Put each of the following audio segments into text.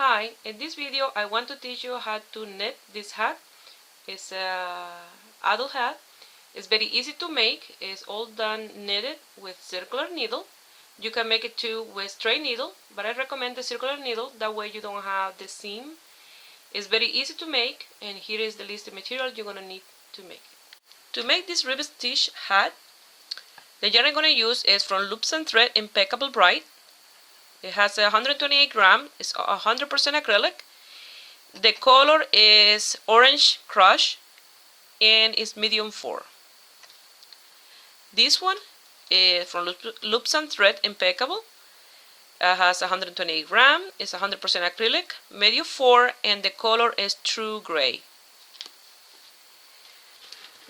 Hi, in this video I want to teach you how to knit this hat. It's a adult hat. It's very easy to make. It's all done knitted with circular needle. You can make it too with straight needle, but I recommend the circular needle, that way you don't have the seam. It's very easy to make, and here is the list of material you're gonna need to make it. To make this Ruby Stitch hat, the yarn I'm gonna use is from Loops and Thread Impeccable Bright. It has 128 grams, it's 100% acrylic. The color is Orange Crush and it's medium 4. This one is from Loops and Thread Impeccable. It has 128 grams, it's 100% acrylic, medium 4, and the color is True Gray.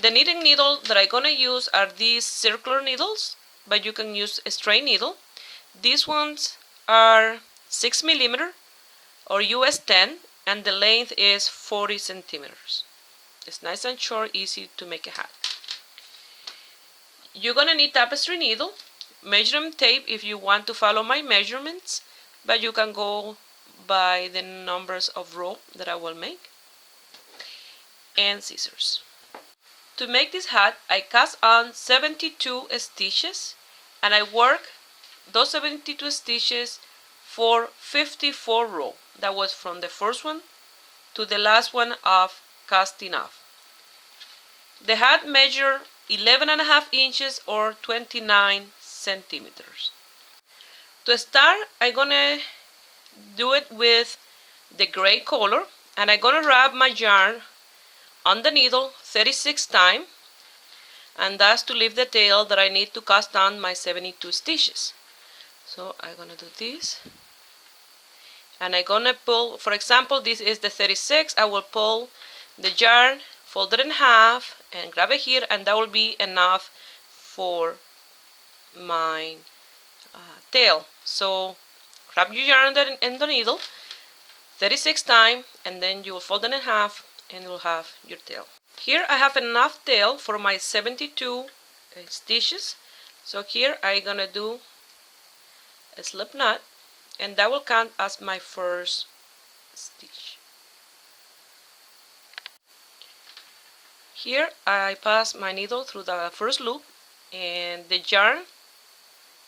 The knitting needle that I'm gonna use are these circular needles, but you can use a straight needle. These ones are 6 millimeter or US 10, and the length is 40 centimeters. It's nice and short, easy to make a hat. You're gonna need tapestry needle, measuring tape if you want to follow my measurements, but you can go by the numbers of row that I will make, and scissors. To make this hat, I cast on 72 stitches, and I work those 72 stitches for 54 rows. That was from the first one to the last one of casting off. The hat measures 11.5 inches or 29 centimeters. To start, I'm gonna do it with the gray color, and I'm gonna wrap my yarn on the needle 36 times, and that's to leave the tail that I need to cast on my 72 stitches. So I'm gonna do this, and I'm gonna pull, for example, this is the 36. I will pull the yarn, fold it in half, and grab it here, and that will be enough for my tail. So grab your yarn in the needle 36 times, and then you will fold it in half, and you will have your tail. Here I have enough tail for my 72 stitches. So here I'm gonna do a slip knot, and that will count as my first stitch. Here I pass my needle through the first loop, and the yarn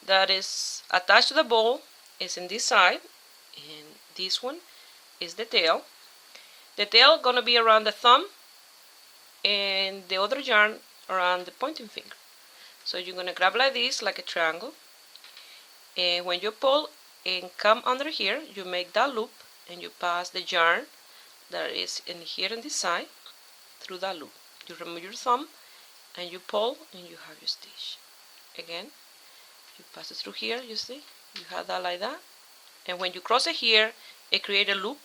that is attached to the ball is in this side, and this one is the tail. The tail gonna be around the thumb, and the other yarn around the pointing finger. So you're gonna grab like this, like a triangle, and when you pull and come under here, you make that loop, and you pass the yarn that is in here on this side through that loop. You remove your thumb, and you pull, and you have your stitch. Again, you pass it through here, you see, you have that like that, and when you cross it here, it creates a loop,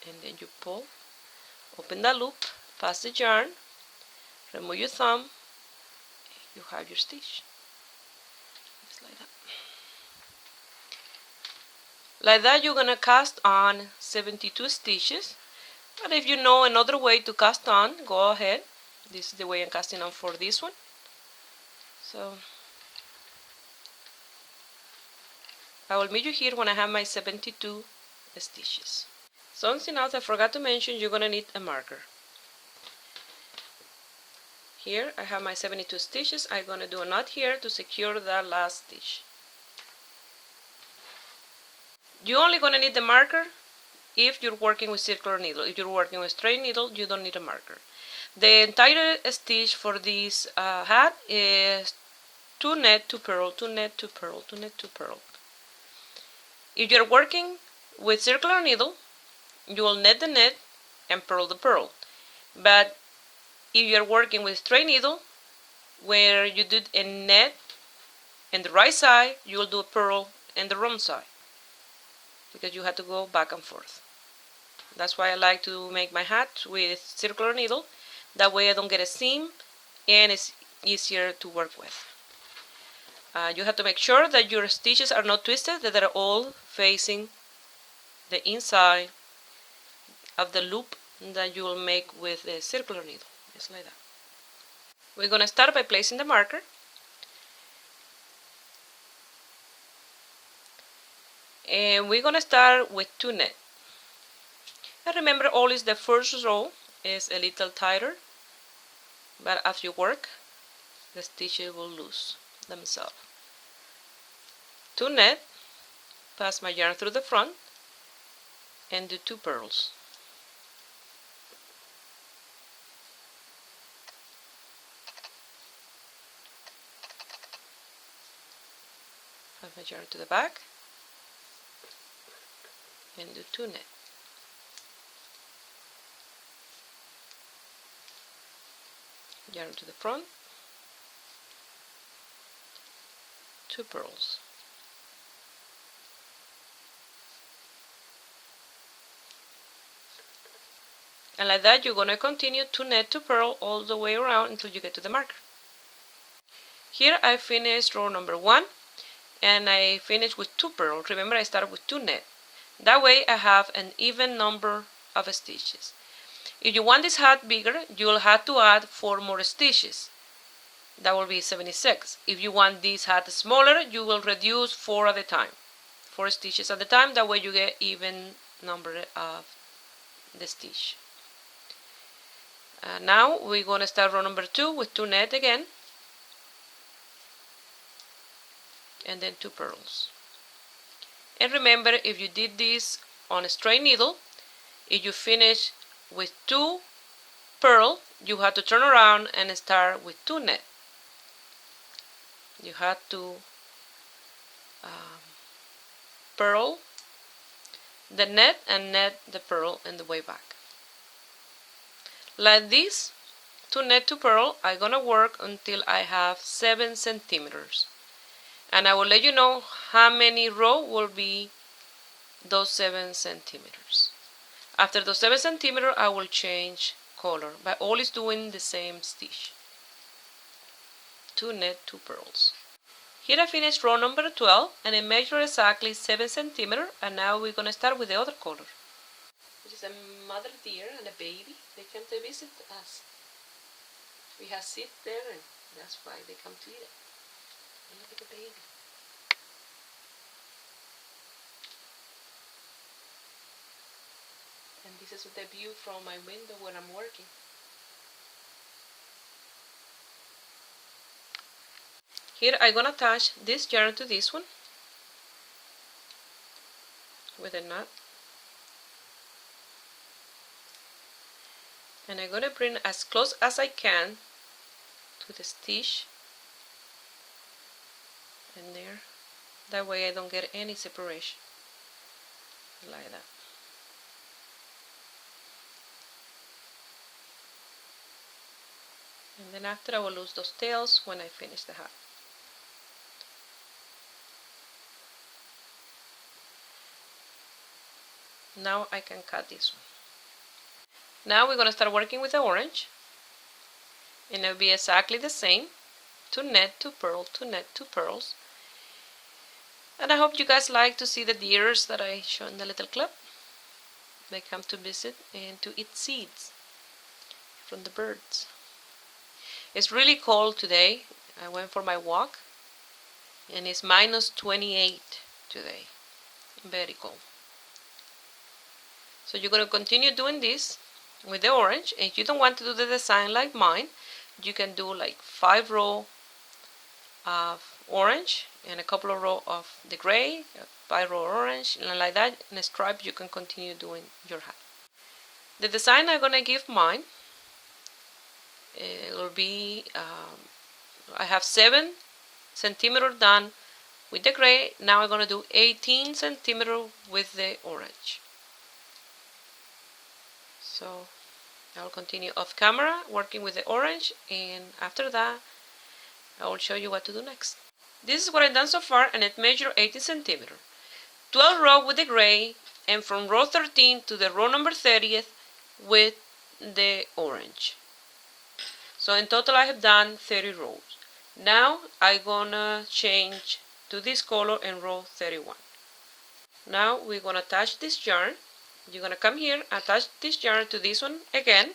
and then you pull, open that loop, pass the yarn, remove your thumb, you have your stitch. Just like that. Like that, you're gonna cast on 72 stitches. But if you know another way to cast on, go ahead. This is the way I'm casting on for this one. So I will meet you here when I have my 72 stitches. Something else I forgot to mention, you're gonna need a marker. Here I have my 72 stitches. I'm gonna do a knot here to secure that last stitch. You're only gonna need the marker if you're working with circular needle. If you're working with straight needle, you don't need a marker. The entire stitch for this hat is 2 net, 2 purl, 2 net, 2 purl, 2 net, 2 purl. If you're working with circular needle, you will net the net and purl the purl. But if you're working with straight needle, where you do a net in the right side, you will do a purl in the wrong side, because you have to go back and forth. That's why I like to make my hat with circular needle. That way I don't get a seam, and it's easier to work with. You have to make sure that your stitches are not twisted, that they're all facing the inside of the loop that you will make with the circular needle, just like that. We're going to start by placing the marker. And we're going to start with 2 net. And remember, always the first row is a little tighter, but as you work, the stitches will lose themselves. To knit, pass my yarn through the front and do 2 purls. Pass my yarn to the back and do 2 knit. Yarn to the front, 2 purls. And like that, you're going to continue to knit to purl all the way around until you get to the marker. Here I finished row number 1, and I finished with 2 purls. Remember, I started with 2 knit. That way I have an even number of stitches. If you want this hat bigger, you will have to add 4 more stitches. That will be 76. If you want this hat smaller, you will reduce 4 at a time. 4 stitches at a time. That way you get even number of the stitch. Now we're going to start row number 2 with 2 knit again, and then 2 purls. And remember, if you did this on a straight needle, if you finish with 2 purl, you have to turn around and start with 2 knit. You have to purl the knit and knit the purl in the way back. Like this, to knit to purl, I'm gonna work until I have 7 centimeters. And I will let you know how many rows will be those 7 centimeters. After those 7 centimeters, I will change color, but always doing the same stitch. 2 knit, 2 purls. Here I finished row number 12, and I measure exactly 7 centimeters, and now we're gonna start with the other color. Which is a mother deer and a baby. They came to visit us. We have sit there, and that's why they come to eat it. And look at the baby. And this is the view from my window where I'm working. Here I'm gonna attach this yarn to this one with a knot. And I'm gonna bring as close as I can to the stitch and there. That way I don't get any separation. Like that. And then after I will lose those tails when I finish the hat. Now I can cut this one. Now we're going to start working with the orange. And it will be exactly the same. 2 knit, 2 purl, 2 knit, 2 purls. And I hope you guys like to see the deers that I showed in the little clip. They come to visit and to eat seeds from the birds. It's really cold today. I went for my walk and it's minus 28 today. Very cold. So you're going to continue doing this with the orange. And if you don't want to do the design like mine, you can do like 5 rows of orange and a couple of rows of the gray, 5 rows orange, and like that in a stripe you can continue doing your hat. The design I'm going to give mine, it will be, I have 7 centimeters done with the gray. Now I'm going to do 18 centimeters with the orange. So I'll continue off camera working with the orange, and after that I will show you what to do next. This is what I've done so far, and it measures 18 centimeters. 12 rows with the gray, and from row 13 to the row number 30th with the orange. So in total I have done 30 rows. Now I'm gonna change to this color in row 31. Now we're gonna attach this yarn. You're gonna come here, attach this yarn to this one again,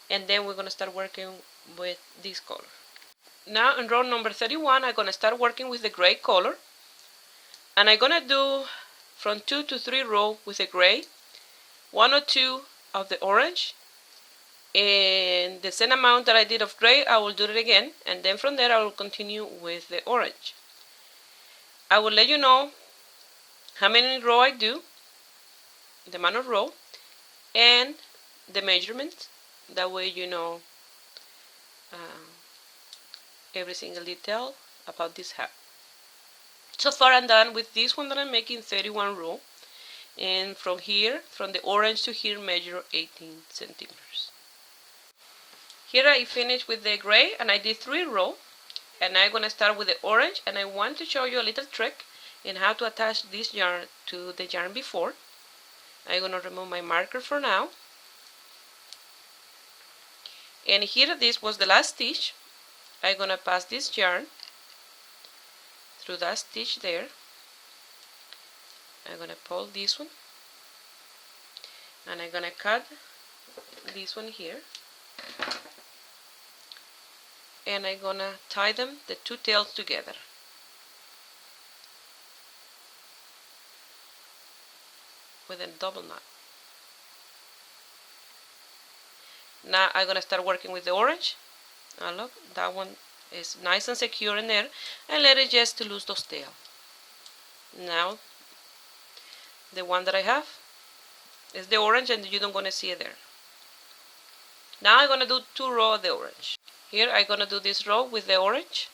and then we're gonna start working with this color. Now in row number 31 I'm gonna start working with the gray color, and I'm gonna do from 2 to 3 rows with the gray, 1 or 2 of the orange, and the same amount that I did of gray, I will do it again, and then from there I will continue with the orange. I will let you know how many row I do, the amount of row, and the measurement. That way you know every single detail about this hat. So far I'm done with this one that I'm making 31 row, and from here, from the orange to here, measure 18 centimeters. Here I finished with the gray and I did 3 row, and I'm gonna start with the orange, and I want to show you a little trick in how to attach this yarn to the yarn before. I'm gonna remove my marker for now, and here this was the last stitch. I'm gonna pass this yarn through that stitch there. I'm gonna pull this one, and I'm gonna cut this one here, and I'm gonna tie them, the two tails, together. With a double knot. Now I'm gonna start working with the orange. Now look, that one is nice and secure in there, and let it just to lose those tails. Now the one that I have is the orange, and you don't gonna see it there. Now I'm gonna do 2 rows of the orange. Here I'm gonna do this row with the orange,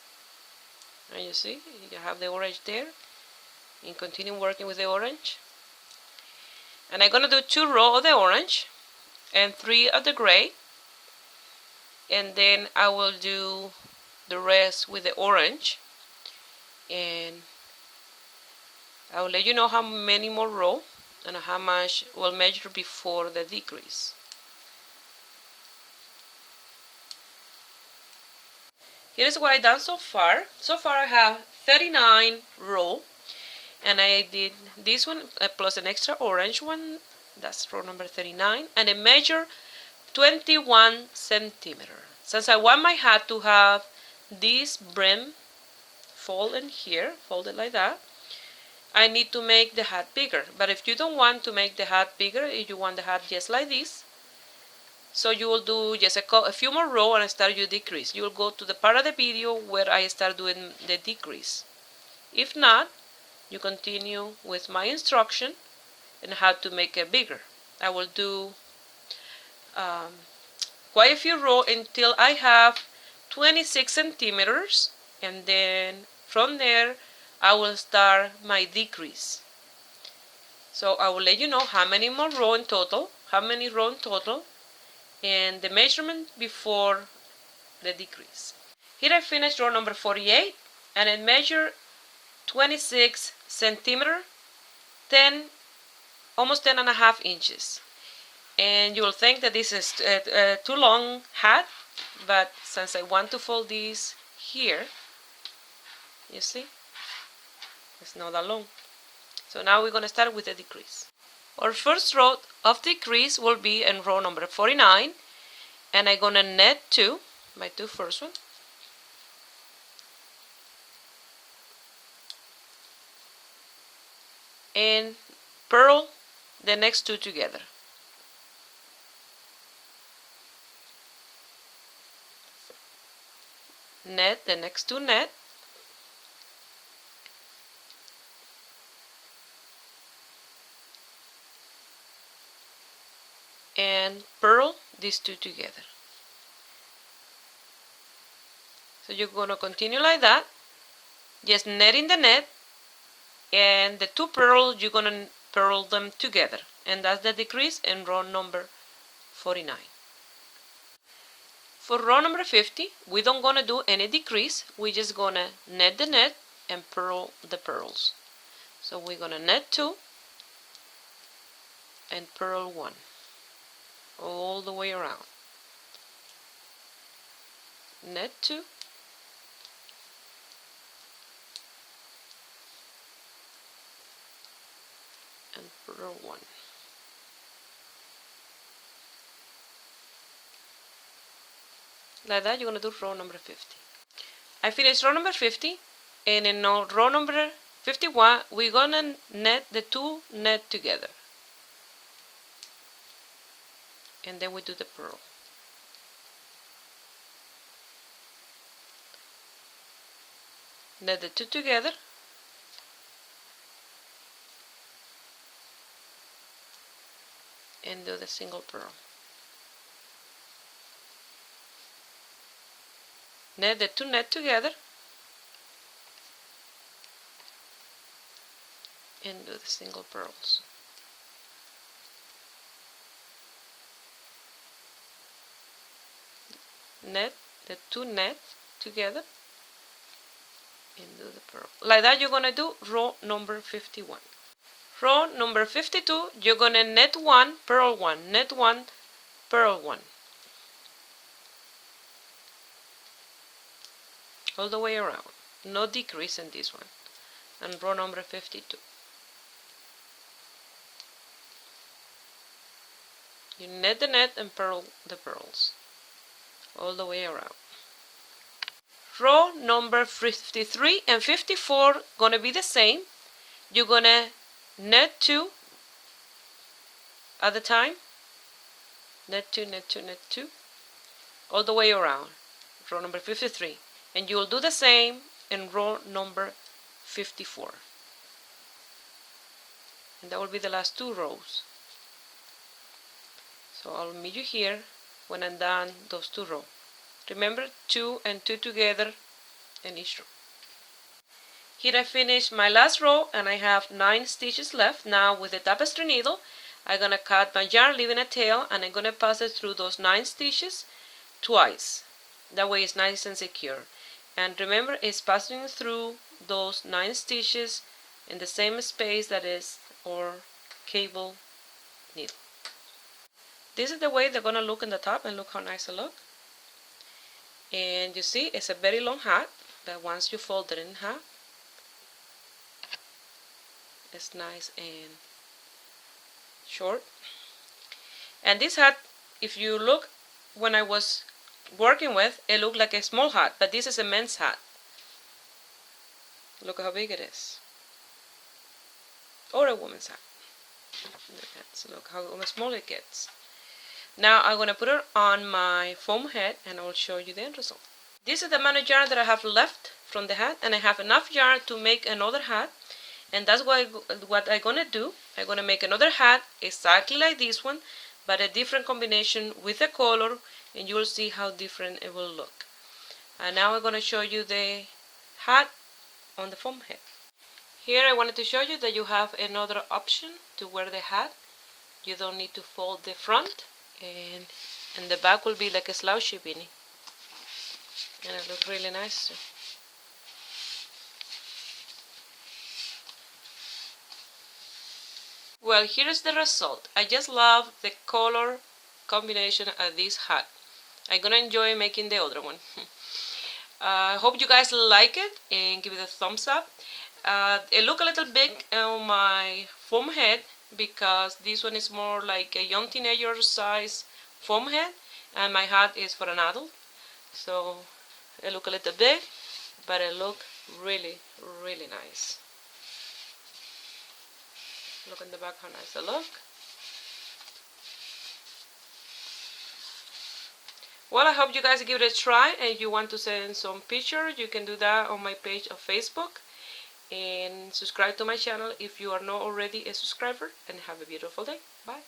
and you see you have the orange there, and continue working with the orange. And I'm gonna do 2 rows of the orange and 3 of the gray, and then I will do the rest with the orange, and I will let you know how many more rows and how much we'll measure before the decrease. Here's what I've done so far. So far I have 39 rows, and I did this one plus an extra orange one. That's row number 39, and I measure 21 centimeters. Since I want my hat to have this brim folded here, folded like that, I need to make the hat bigger. But if you don't want to make the hat bigger, if you want the hat just like this, so you will do just a few more rows and start your decrease. You will go to the part of the video where I start doing the decrease. If not, you continue with my instruction and how to make it bigger. I will do quite a few rows until I have 26 centimeters, and then from there I will start my decrease. So I will let you know how many more rows in total, and the measurement before the decrease. Here I finished row number 48, and I measure 26 centimeters, almost 10.5 inches. And you will think that this is too long hat, but since I want to fold this here, you see, it's not that long. So now we're going to start with the decrease. Our first row of decrease will be in row number 49, and I'm going to net 2, my 2 first one, and purl the next 2 together. Net the next 2 net, and purl these 2 together. So you're going to continue like that, just netting the net, and the 2 purls you're going to purl them together, and that's the decrease in row number 49. For row number 50, we don't gonna do any decrease. We're just gonna net the net and purl the purls. So we're gonna net 2 and purl 1 all the way around. Net 2 and purl 1. Like that, you're going to do row number 50. I finished row number 50, and in row number 51, we're going to net the 2 net together. and then we do the purl. Knit the two together, and do the single purl. Knit the two knit together, and do the single purls. Knit the two knit together and do the purl. Like that, you're gonna do row number 51. Row number 52, you're gonna knit one, purl one, knit one, purl one, all the way around. No decrease in this one. And row number 52. You knit the knit and purl the purls all the way around. Row number 53 and 54 gonna be the same. You're gonna knit two at a time. Knit two, knit two, knit two, all the way around. Row number 53. And you will do the same in row number 54. And that will be the last two rows. So I'll meet you here when I'm done those two rows. Remember, 2 and 2 together in each row. Here I finished my last row and I have 9 stitches left. Now with the tapestry needle, I'm gonna cut my yarn, leaving a tail, and I'm gonna pass it through those 9 stitches twice. That way it's nice and secure. And remember, it's passing through those 9 stitches in the same space that is our cable needle. This is the way they're gonna look in the top, and look how nice it looks. And you see, it's a very long hat, but once you fold it in half, it's nice and short. And this hat, if you look, when I was working with, it looked like a small hat, but this is a men's hat. Look how big it is. Or a woman's hat. Look how small it gets. Now I'm going to put it on my foam head and I will show you the end result. This is the amount of yarn that I have left from the hat, and I have enough yarn to make another hat. And that's what I'm going to do. I'm going to make another hat exactly like this one, but a different combination with the color, and you will see how different it will look. And now I'm going to show you the hat on the foam head. Here I wanted to show you that you have another option to wear the hat. You don't need to fold the front, and the back will be like a slouchy beanie. And it looks really nice too. Well, here's the result. I just love the color combination of this hat. I'm gonna enjoy making the other one. I hope you guys like it and give it a thumbs up. It looks a little big on my foam head because this one is more like a young teenager size foam head, and my hat is for an adult. So it looks a little big, but it looks really, really nice. Look in the back how nice it looks. Well, I hope you guys give it a try, and if you want to send some pictures, you can do that on my page of Facebook. And subscribe to my channel if you are not already a subscriber, and have a beautiful day. Bye.